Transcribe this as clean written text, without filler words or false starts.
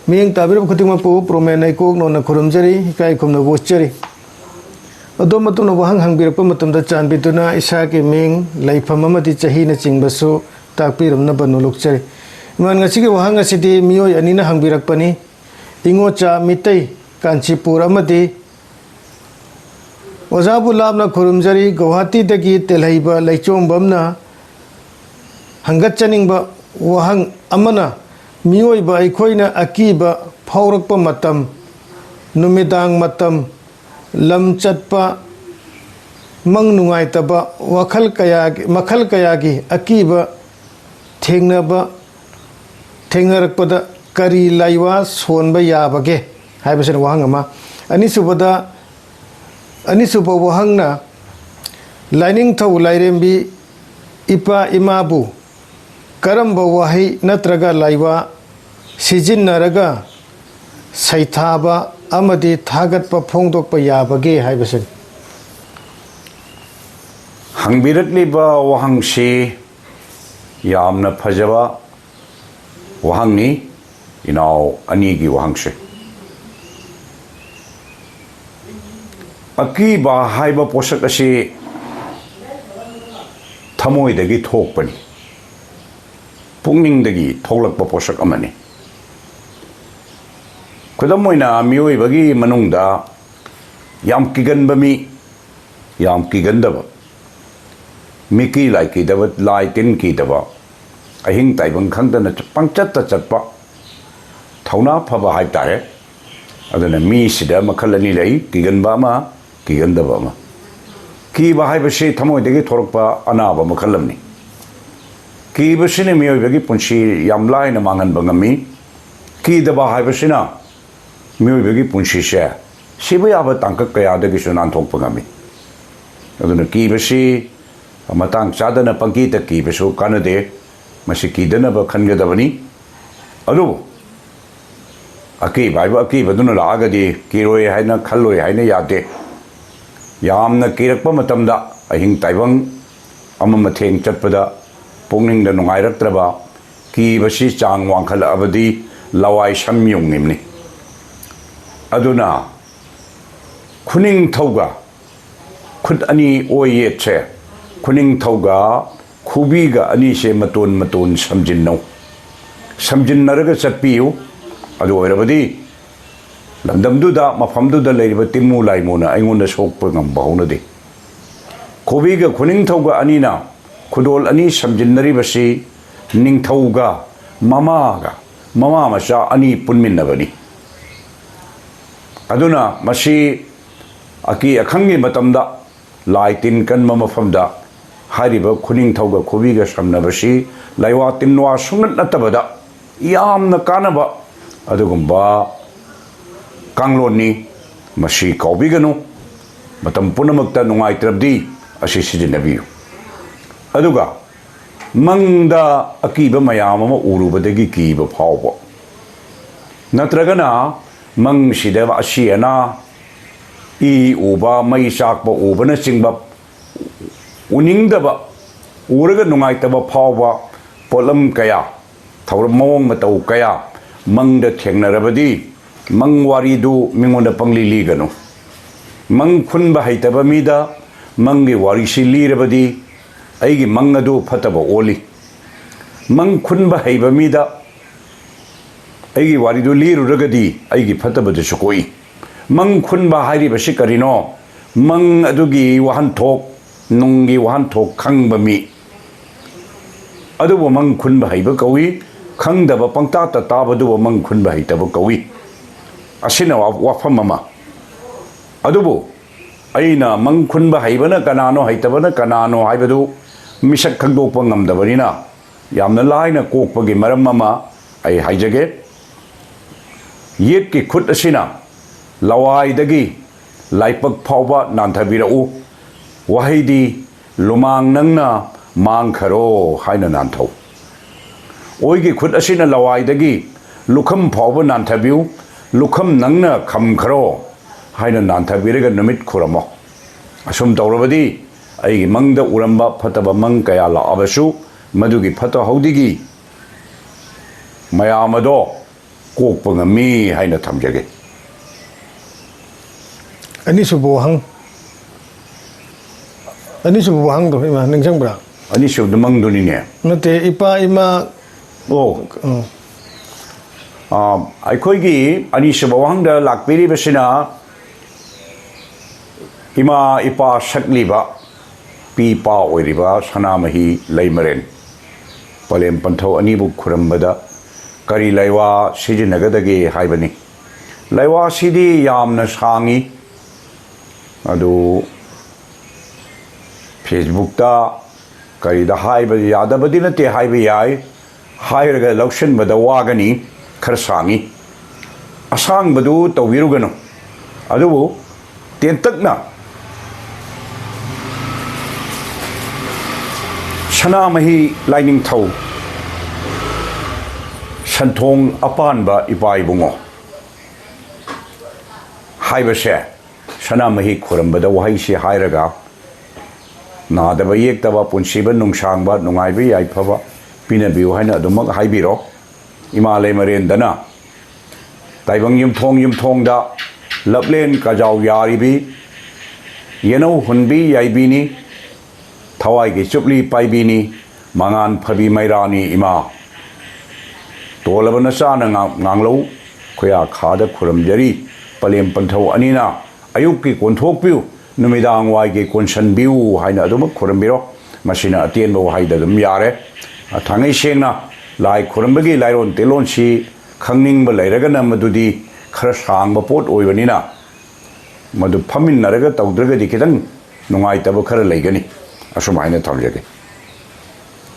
मियंग ताबिरब खुतिमकपु प्रोमेन नाइकोक नोना खुरुमजरी इकाई खुमना वोचरी अदो मतुना वहंग हंगबिरप मतुमदा चानबिदुना इसा के मिंग लाइफम अमदि चहीना चिंगबसु ताकपिरमना नुलुकचरी इमान ngasi wahang asidi miyoi anina hangbirakpani ingocha mitai Kanchipur अमदी ओजाबु लाबना खुरुमजरी गुवाहाटी दगी तेलहैबा लैचोंबमना हंगतचनिंगबा वहंग अमना मियोइबा अखोइना अकीबा फावरकपा मतम नुमिदांग मतम लम चटपा मंग नुंगाइतबा मखल कयागी अकीबा थेंगरकपदा करी लाइवा सोनबा याबगे हाइबसन वहंग अमा अनिसुब वहंगना लाइनिंग थौ लाइरेंबी इपा इमाबु करंब वही नत्रगा लाइवा सिजिन्नरगा सैथाबा अमदी थागतपा फोंदोकपा याबगे हाइबसन हंगबिरकलिबा वहंगसी यामना फजबा वहंगनी इनाव अनीगी वहंगसे अकीबा हाइबा पोषक असी थमोइदगी थोकपनी पुंगनिंगदगी थोलकपा पोषक अमनी खुदमोइना मियोइबगी मनुंगदा याम किगनबा मी याम किगनदबा मिकी लाइकिदबा लाइटिन किदबा अहिंग ताइबंग खंगदना पंचत्ता चटपा थौना फबा हाइब तारे अदना मी सिदा मखल अनि लई किगनबा मा किगनदबा मा कीबा हाइबसे थमोइदगी थोरकपा अनाबा मखलमनी कीबसिने मियोइबगी पुंसी याम लाइना मांगनबा ngami कीदबा हाइबसिना मियोइबगी पुंसीसे सिबा याबा तांका कयादगी सुनान थोकपा ngami अदना कीबसी मतंग चादना पंकीता कीबसु कानदे मसी कीदनबा खनगदबनी अदु अकीबा अकीबदुना लागदी कीरोय हाइना खल्लोय हाइना यादे यामना कीरकपा मतमदा अहिंग ताइबंग अमम थेंग चटपदा पुंगनिंगदा नुंगाइरक्त्रबा कीबसी चांग वांखलअबदी लवाई सम्युंगनिमनी अदुना खुनिंग थौगा खुद अनि ओयेचे खुनिंग थौगा खुबीगा अनि से मतोन मतोन समजिन्नौ समजिन्नरगा चटपियु अदु ओइरबदी लंदमदुदा मफमदुदा लेरिबा तिमु लाइमोना आइंगोंदा सोकपा ngamba हौनदे खुबीगा खुनिंग थौगा अनिना खुदोल अनि समजिन्नरिबसी निंगथौगा ममा मचा अनि पुनमिन्नबनी अदुना मसी अकी अखंगी मतमदा लाइटिन कन्मा मफमदा हारिबा खुनिंग थौगा खुबीगा समनबसी लाइवा तिनवा सुंगत नतबदा यामना कानबा अदुगुंबा कांगलोनी मसी कौबिगनु मतम पुनमक्ता नुंगाइत्रबदी असी सिजिनबियु अदुगा मंगदा अकीबा मयाम अमा उरुबदगी कीबा फावबा नत्रगना मंग सिदबा असियना ई उबा मई चाकबा उबना चिंगबा उनिंगदबा उरगा नुंगाइतबा फावबा पोलम कया थौर मवंग मतौ कया मंगदा थेंगनरबदी मंग वारीदु मिंगोंदा पंगली लीगनु मंग खुनबा हैतबा मीदा मंगी वारीसी लीरबदी अइगी मंग अदु फतबा ओली मंग खुनबा हैबा मीदा अइगी वारीदु लीरुरगदी अइगी फतबदसु कोई मंग खुनबा हारिबसी करिनो मंग अदुगी वहनथोक नुंगी वहनथोक खंगबा मी अदुबो मंग खुनबा हैबा कौई खंगदबा पंगताता ताबदुबो मंग खुनबा हैतबा कौई असिना वाफम अमा अदुबो अइना मंग खुनबा हैबना कनानो हैतबना कनानो हाइबदु मिसक खंगदोकपा ngamdabaniना यामना लाइना कोकपगी मरम अमा अइ हाइजगे येट की खुद असिना लवाइदगी लाइपक फावबा नांथबिरउ वहाइदी लुमांग नंगना मांगखरो हाइना नांथौ ओइगी खुद असिना लवाइदगी लुखम फावबा नांथबिउ लुखम नंगना खमखरो हाइना नांथबिरगा नुमित खुरमो असुम तौरबदी अइगी मंगदा उरंबा फतबा मंग कया लाअबसु मदुगी फतो हौदिगी मयामदो ꯀꯣꯛꯄ ꯉꯝꯃꯤ ꯍꯥꯏꯅ ꯊꯝꯖꯒꯦ ꯑꯅꯤꯁꯨꯕ ꯋꯥꯍꯪ ꯑꯅꯤꯁꯨꯕ ꯋꯥꯍꯪꯗꯣ ꯏꯃꯥ ꯅꯤꯡꯁꯤꯡꯕ꯭ꯔꯥ ꯑꯅꯤꯁꯨꯕꯗ ꯃꯪꯗꯨꯅꯤꯅꯦ ꯅꯠꯇꯦ ꯏꯄꯥ ꯏꯃꯥ ꯑꯣ ꯑꯩꯈꯣꯏꯒꯤ ꯑꯅꯤꯁꯨꯕ ꯋꯥꯍꯪꯗ ꯂꯥꯛꯄꯤꯔꯤꯕꯁꯤꯅ ꯏꯃꯥ ꯏꯄꯥ ꯁꯛꯂꯤꯕ ꯄꯤ ꯄꯥ ꯑꯣꯏꯔꯤꯕ ꯁꯅꯥꯃꯍꯤ ꯂꯩꯃꯔꯦꯟ ꯄꯂꯦꯝ ꯄꯟꯊꯧ ꯑꯅꯤꯕꯨ ꯈꯨꯔꯨꯝꯕꯗ ꯀꯔꯤ ꯂꯩꯋꯥ ꯁꯤꯖꯤꯟꯅꯒꯗꯒꯦ ꯍꯥꯏꯕꯅꯤ ꯂꯩꯋꯥꯁꯤꯗꯤ ꯌꯥꯝꯅ ꯁꯥꯡꯉꯤ ꯑꯗꯨ ꯐꯦꯁꯕꯨꯛꯇ ꯀꯔꯤꯗ ꯍꯥꯏꯕ ꯌꯥꯗꯕꯗꯤ ꯅꯠꯇꯦ ꯍꯥꯏꯕ ꯌꯥꯏ ꯍꯥꯏꯔꯒ ꯂꯧꯁꯤꯟꯕꯗ ꯋꯥꯒꯅꯤ ꯈꯔ ꯁꯥꯡꯉꯤ ꯑꯁꯥꯡꯕꯗꯨ ꯇꯧꯕꯤꯔꯨꯒꯅꯨ ꯑꯗꯨꯕꯨ ꯇꯦꯟꯇꯛꯅ ꯁꯅꯥꯃꯍꯤ ꯂꯥꯏꯅꯤꯡꯊꯧ ꯁꯟꯊꯣꯡ ꯑꯄꯥꯟꯕ ꯏꯄꯥ ꯏꯕꯨꯡꯉꯣ ꯍꯥꯏꯕꯁꯦ ꯁꯅꯥꯃꯍꯤ ꯈꯨꯔꯝꯕꯗ ꯋꯥꯍꯩꯁꯤ ꯍꯥꯏꯔꯒ ꯅꯥꯗꯕ ꯌꯦꯛꯇꯕ ꯄꯨꯟꯁꯤꯕ ꯅꯨꯡꯁꯥꯡꯕ ꯅꯨꯡꯉꯥꯏꯕ ꯌꯥꯏꯐꯕ ꯄꯤꯅꯕꯤꯌꯨ ꯍꯥꯏꯅ ꯑꯗꯨꯃꯛ ꯍꯥꯏꯕꯤꯔꯣ ꯏꯃꯥ ꯂꯩꯃꯔꯦꯟꯗꯅ ꯇꯥꯏꯕꯪ ꯌꯨꯝꯊꯣꯡꯗ ꯂꯞꯂꯦꯟ ꯀꯖꯥꯎ ꯌꯥꯔꯤꯕꯤ ꯌꯦꯅꯧ ꯍꯨꯟꯕꯤ ꯌꯥꯏꯕꯤꯅꯤ ꯊꯋꯥꯏꯒꯤ ꯆꯨꯞꯂꯤ ꯄꯥꯏꯕꯤꯅꯤ ꯃꯉꯥꯟ ꯐꯕꯤ ꯃꯩꯔꯥꯅꯤ ꯏꯃꯥ ꯇꯣꯜꯂꯕ ꯅꯆꯥꯅ ꯉꯥꯡꯂꯧ ꯈꯨꯌꯥ ꯈꯥꯗ ꯈꯨꯔꯨꯝꯖꯔꯤ ꯄꯂꯦꯝ ꯄꯟꯊꯧ ꯑꯅꯤꯅ ꯑꯌꯨꯛꯀꯤ ꯀꯣꯟꯊꯣꯛꯄꯤꯌꯨ ꯅꯨꯃꯤꯗꯥꯡ ꯋꯥꯏꯒꯤ ꯀꯣꯟꯁꯟꯕꯤꯌꯨ ꯍꯥꯏꯅ ꯑꯗꯨꯃꯛ ꯈꯨꯔꯨꯝꯕꯤꯔꯣ ꯃꯁꯤꯅ ꯑꯇꯦꯟꯕ ꯋꯥꯍꯩꯗ ꯑꯗꯨꯝ ꯌꯥꯔꯦ ꯊꯥꯡꯉꯩ ꯁꯦꯡꯅ ꯂꯥꯏ ꯈꯨꯔꯨꯝꯕꯒꯤ ꯂꯥꯏꯔꯣꯟ ꯇꯤꯂꯣꯟꯁꯤ ꯈꯪꯅꯤꯡꯕ ꯂꯩꯔꯒꯅ ꯃꯗꯨꯗꯤ ꯈꯔ ꯁꯥꯡꯕ ꯄꯣꯠ ꯑꯣꯏꯕꯅꯤꯅ ꯃꯗꯨ ꯐꯝꯃꯤꯟꯅꯔꯒ ꯇꯧꯗ꯭ꯔꯒꯗꯤ ꯈꯤꯇꯪ ꯅꯨꯡꯉꯥꯏꯇꯕ ꯈꯔ ꯂꯩꯒꯅꯤ ꯑꯁꯨꯃꯥꯏꯅ ꯊꯝꯖꯒꯦ